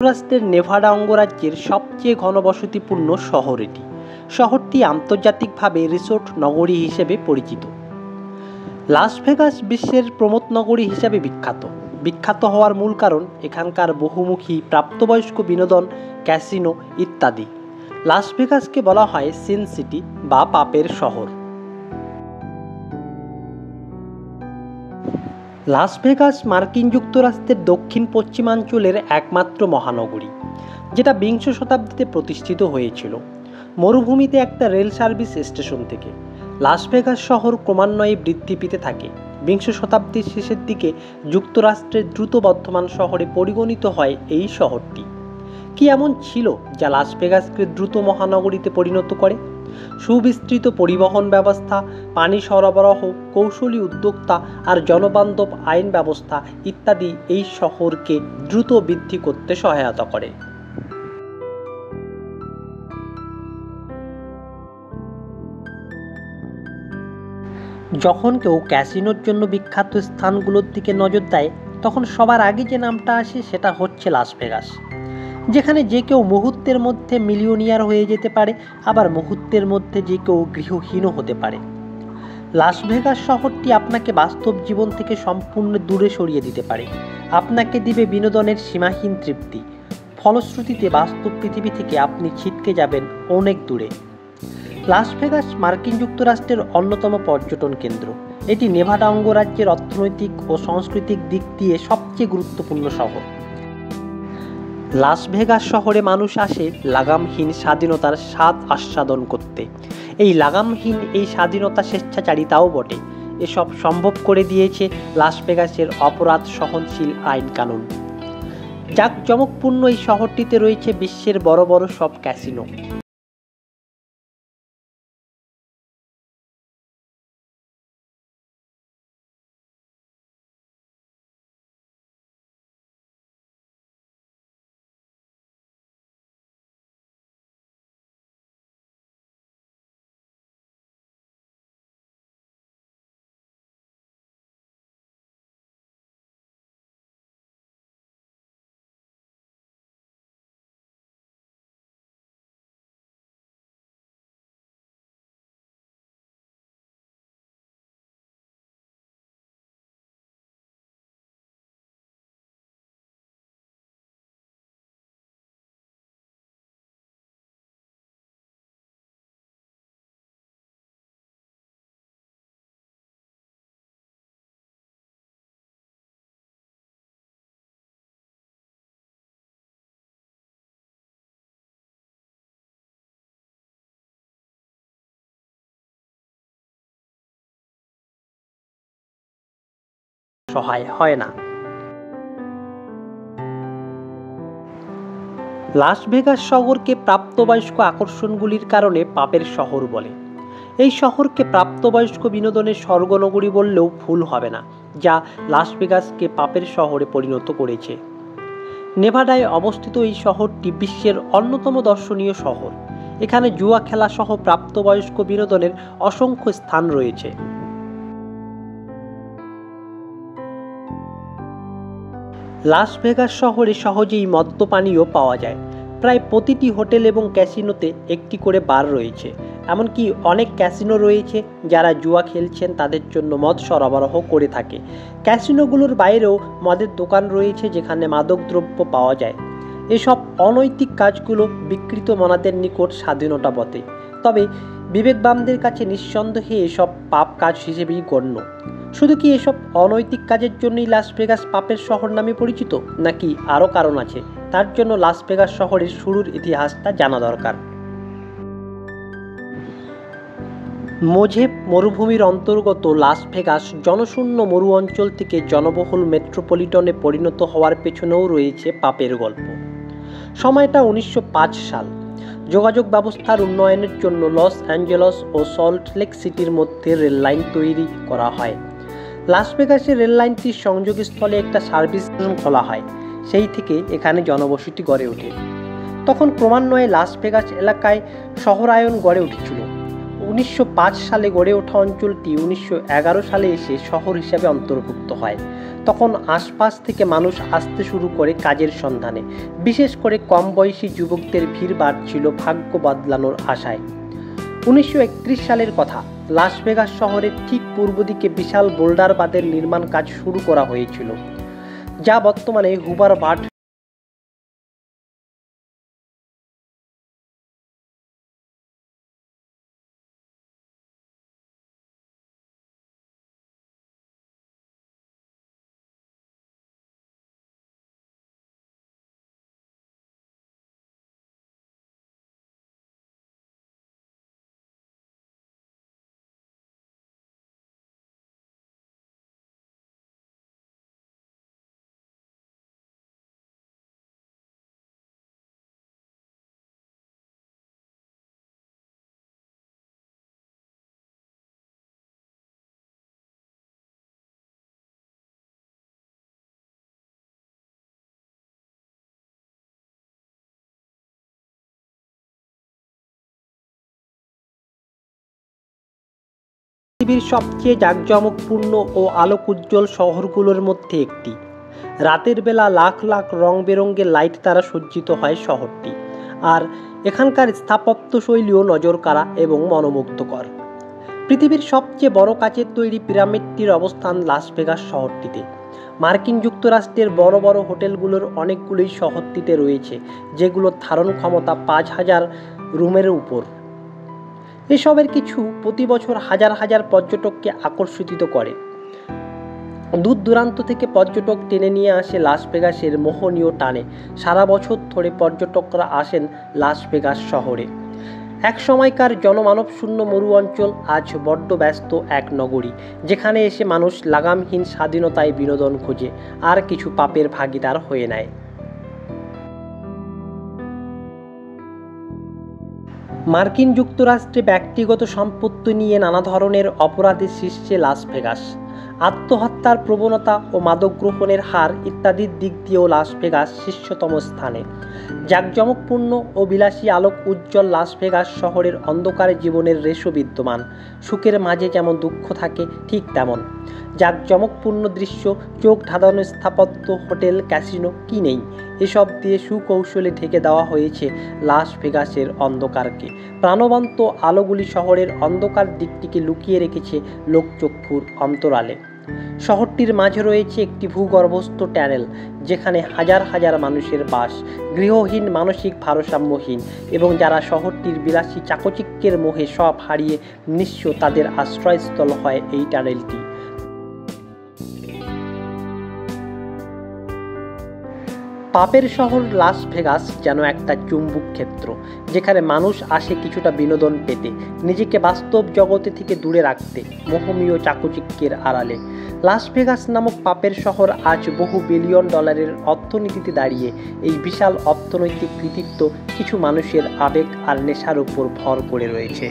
যুক্তরাষ্ট্রের নেভাডা অঙ্গরাজ্যের সবচেয়ে ঘনবসতিপূর্ণ শহর এটি। শহরটি আন্তর্জাতিকভাবে রিসোর্ট নগরী হিসেবে পরিচিত। লাস ভেগাস বিশ্বের প্রমোদ নগরী হিসেবে বিখ্যাত হওয়ার মূল কারণ এখানকার বহুমুখী প্রাপ্তবয়স্ক বিনোদন, ক্যাসিনো ইত্যাদি। লাস ভেগাসকে বলা হয় সিন সিটি বা পাপের শহর। লাস ভেগাস মার্কিন যুক্তরাষ্ট্রের দক্ষিণ পশ্চিমাঞ্চলের একমাত্র মহানগরী, যেটা বিংশ শতাব্দীতে প্রতিষ্ঠিত হয়েছিল মরুভূমিতে একটা রেল সার্ভিস স্টেশন থেকে। লাস ভেগাস শহর ক্রমান্বয়ে বৃদ্ধি পেতে থাকে। বিংশ শতাব্দীর শেষের দিকে যুক্তরাষ্ট্রের দ্রুত বর্ধমান শহরে পরিগণিত হয় এই শহরটি। কি এমন ছিল যা লাস ভেগাসকে দ্রুত মহানগরীতে পরিণত করে? সুবিস্তৃত পরিবহন ব্যবস্থা, পানি সরবরাহ, কৌশলী উদ্যোক্তা আর জনবান্ধব আইন ব্যবস্থা ইত্যাদি এই শহরকে দ্রুত বৃদ্ধি করতে সহায়তা করে। যখন কেউ ক্যাসিনোর জন্য বিখ্যাত স্থানগুলোর দিকে নজর দেয়, তখন সবার আগে যে নামটা আসে সেটা হচ্ছে লাস ভেগাস, যেখানে যে কেউ মুহূর্তের মধ্যে মিলিয়নিয়ার হয়ে যেতে পারে, আবার মুহূর্তের মধ্যে যে কেউ গৃহহীনও হতে পারে। লাস ভেগাস শহরটি আপনাকে বাস্তব জীবন থেকে সম্পূর্ণ দূরে সরিয়ে দিতে পারে, আপনাকে দিবে বিনোদনের সীমাহীন তৃপ্তি। ফলশ্রুতিতে বাস্তব পৃথিবী থেকে আপনি ছিটকে যাবেন অনেক দূরে। লাস ভেগাস মার্কিন যুক্তরাষ্ট্রের অন্যতম পর্যটন কেন্দ্র। এটি নেভাডা অঙ্গরাজ্যের অর্থনৈতিক ও সাংস্কৃতিক দিক দিয়ে সবচেয়ে গুরুত্বপূর্ণ শহর। লাস ভেগাস শহরে মানুষ আসে লাগামহীন স্বাধীনতার স্বাদ আস্বাদন করতে। এই লাগামহীন এই স্বাধীনতা স্বেচ্ছাচারিতাও বটে। এসব সম্ভব করে দিয়েছে লাস ভেগাসের অপরাধ সহনশীল আইন কানুন। জাঁকজমকপূর্ণ এই শহরটিতে রয়েছে বিশ্বের বড় বড় সব ক্যাসিনো। সহায় হয় না। লাস ভেগাস শহরকে প্রাপ্তবয়স্ক আকর্ষণগুলির কারণে পাপের শহর বলে। এই শহরকে প্রাপ্তবয়স্ক বিনোদনের স্বর্গনগরী বললেও ভুল হবে না, যা লাস ভেগাসকে পাপের শহরে পরিণত করেছে। নেভাডায় অবস্থিত এই শহরটি বিশ্বের অন্যতম দর্শনীয় শহর। এখানে জুয়া খেলা সহ প্রাপ্তবয়স্ক বিনোদনের অসংখ্য স্থান রয়েছে। লাস ভেগাস শহরে সহজেই মদ্যপানীয় পাওয়া যায়। প্রায় প্রতিটি হোটেল এবং ক্যাসিনোতে একটি করে বার রয়েছে। এমনকি অনেক ক্যাসিনো রয়েছে যারা জুয়া খেলছেন তাদের জন্য মদ সরবরাহ করে থাকে। ক্যাসিনোগুলোর বাইরেও মদের দোকান রয়েছে যেখানে মাদকদ্রব্য পাওয়া যায়। এসব অনৈতিক কাজগুলো বিকৃত মনাদের নিকট স্বাধীনতা বটে, তবে বিবেকবানদের কাছে নিঃসন্দেহে এসব পাপ কাজ হিসেবেই গণ্য। শুধু কি এসব অনৈতিক কাজের জন্যই লাস ভেগাস পাপের শহর নামে পরিচিত, নাকি আরও কারণ আছে? তার জন্য লাস ভেগাস শহরের শুরুর ইতিহাসটা জানা দরকার। মোজেভ মরুভূমির অন্তর্গত লাস ভেগাস জনশূন্য মরু অঞ্চল থেকে জনবহুল মেট্রোপলিটনে পরিণত হওয়ার পেছনেও রয়েছে পাপের গল্প। সময়টা 1905 সাল। যোগাযোগ ব্যবস্থার উন্নয়নের জন্য লস অ্যাঞ্জেলস ও সল্ট লেক সিটির মধ্যে রেল লাইন তৈরি করা হয়। লাস ভেগাসের রেল লাইনটির সংযোগস্থলে একটা সার্ভিস স্টেশন খোলা হয়। সেই থেকে এখানে জনবসতি গড়ে ওঠে। তখন ক্রমান্বয়ে লাস ভেগাস এলাকায় শহরায়ন গড়ে উঠেছিল। 1905 সালে গড়ে ওঠা অঞ্চলটি 1911 সালে এসে শহর হিসেবে অন্তর্ভুক্ত হয়। তখন আশপাশ থেকে মানুষ আসতে শুরু করে কাজের সন্ধানে, বিশেষ করে কম বয়সী যুবকদের ভিড় বাড়ছিল ভাগ্য বদলানোর আশায়। 1931 সালের কথা, লাস ভেগাস শহরের ঠিক পূর্ব দিকে বিশাল বোল্ডার বাঁধের নির্মাণ কাজ শুরু করা হয়েছিল, যা বর্তমানে হুবার বার্ড পৃথিবীর সবচেয়ে জাঁকজমকপূর্ণ ও আলোকোজ্জ্বল শহরগুলোর মধ্যে একটি। রাতের বেলা লাখ লাখ রং বেরঙের লাইট দ্বারা সজ্জিত হয় শহরটি, আর এখানকার স্থাপত্যশৈলীও নজরকাড়া এবং মনোমুগ্ধকর। পৃথিবীর সবচেয়ে বড় কাচের তৈরি পিরামিডটির অবস্থান লাস ভেগাস শহরটিতে। মার্কিন যুক্তরাষ্ট্রের বড় বড় হোটেলগুলোর অনেকগুলোই শহরটিতে রয়েছে, যেগুলোর ধারণ ক্ষমতা 5000 রুমের উপর। এসবের কিছু প্রতি বছর হাজার হাজার পর্যটককে আকর্ষিত করে। দূর দূরান্ত থেকে পর্যটক টেনে নিয়ে আসে লাস ভেগাসের মোহনীয় টানে। সারা বছর ধরে পর্যটকরা আসেন লাস ভেগাস শহরে। এক সময়কার জনমানবশূন্য মরু অঞ্চল আজ বড্ড ব্যস্ত এক নগরী, যেখানে এসে মানুষ লাগামহীন স্বাধীনতায় বিনোদন খোঁজে আর কিছু পাপের ভাগিদার হয়ে নেয়। মার্কিন যুক্তরাষ্ট্রে ব্যক্তিগত সম্পত্তি নিয়ে নানা ধরনের অপরাধের শীর্ষে লাস ভেগাস। আত্মহত্যার প্রবণতা ও মাদক গ্রহণের হার ইত্যাদির দিক দিয়েও লাস ভেগাস শীর্ষতম স্থানে। জাঁকজমকপূর্ণ ও বিলাসী আলোক উজ্জ্বল লাস ভেগাস শহরের অন্ধকারে জীবনের রেশও বিদ্যমান। সুখের মাঝে যেমন দুঃখ থাকে, ঠিক তেমন জাঁকজমকপূর্ণ দৃশ্য, চোখ ধাঁধানো স্থাপত্য, হোটেল, ক্যাসিনো, কি নেই। এসব দিয়ে সুকৌশলে ঢেকে দেওয়া হয়েছে লাস ভেগাসের অন্ধকারকে। প্রাণবন্ত আলোগুলি শহরের অন্ধকার দিকটিকে লুকিয়ে রেখেছে লোকচক্ষুর অন্তরালে। শহরটির মাঝে রয়েছে একটি ভূগর্ভস্থ টানেল, যেখানে হাজার হাজার মানুষের বাস, গৃহহীন, মানসিক ভারসাম্যহীন, এবং যারা শহরটির বিলাসী চাকচিক্যের মোহে সব হারিয়ে নিঃস্ব, তাদের আশ্রয়স্থল হয় এই টানেলটি। পাপের শহর লাস ভেগাস যেন একটা চুম্বক ক্ষেত্র, যেখানে মানুষ আসে কিছুটা বিনোদন পেতে, নিজেকে বাস্তব জগতে থেকে দূরে রাখতে, মোহমীয় চাকচিক্যের আড়ালে। লাস ভেগাস নামক পাপের শহর আজ বহু বিলিয়ন ডলারের অর্থনীতিতে দাঁড়িয়ে এই বিশাল অর্থনৈতিক কৃতিত্ব কিছু মানুষের আবেগ আর নেশার উপর ভর করে রয়েছে।